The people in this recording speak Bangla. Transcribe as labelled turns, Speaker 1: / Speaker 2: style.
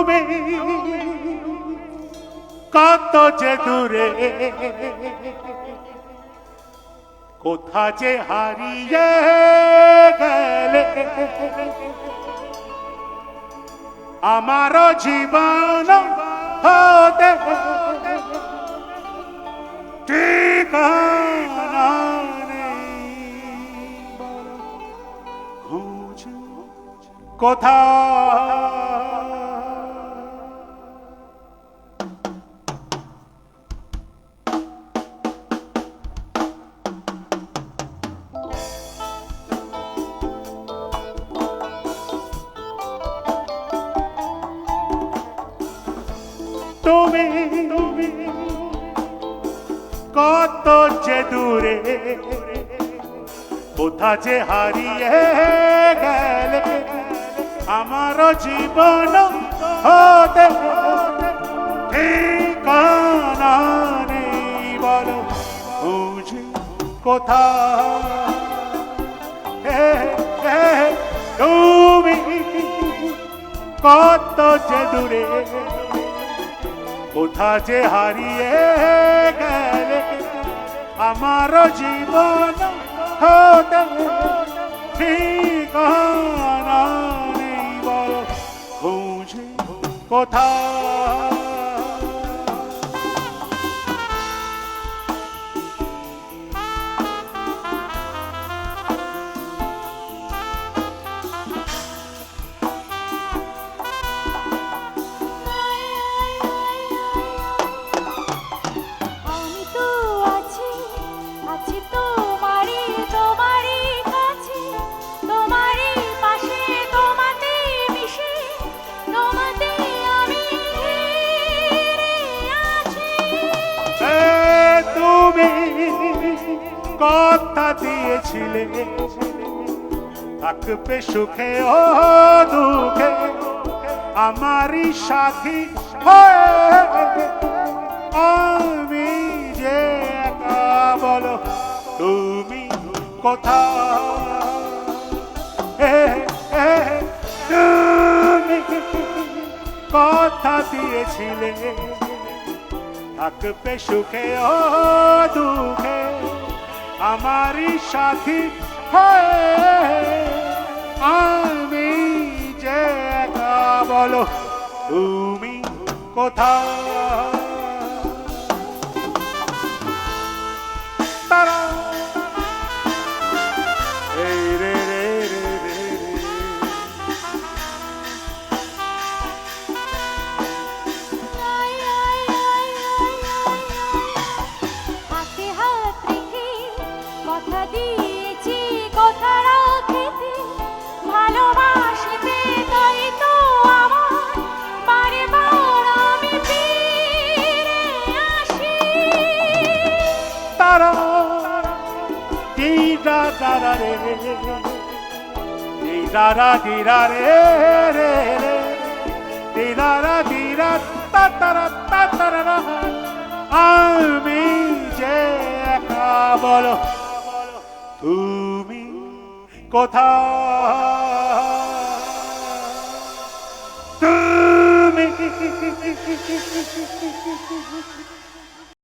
Speaker 1: তুমি কত যে দূরে, কোথা যে হারিয়ে গেলে, আমার জীবন হতে ঠিকানা নেই। খোঁজ কোথায়? তুমি কত যে দূরে, কোথা যে হারিয়ে গেলে, আমার জীবন হতে ঠিকানা নেই। বলো খুঁজি কোথায়? তুমি কত যে দূরে, কোথা যে হারিয়ে গেলে, আমার জীবন হতে ঠিকানা নেই। বলো খুঁজি কোথায়? কথা দিয়েছিলে থাকবে সুখে ও দুঃখে, আমারই সাথী হয়ে আমি যে একা। বলো তুমি কোথায়? তুমি কথা দিয়েছিলে থাকবে সুখে ও দুঃখে, আমারই সাথী হয়ে আমি যে একা। বলো তুমি কোথায়? তারা এই রে রে রে রে রে,
Speaker 2: হাতে হাত রেখে কথা দিয়েছি, কথা রাখতে ভালোবাসতে, তাই তো আমার বারে বার আমি ফিরে আসি।
Speaker 1: তারা দিরা দারা রে, দিরা দিরা রে রে রে, দিরা দিরা তারা তারা, আমি যে একা। বলো তুমি কোথায়? তুমি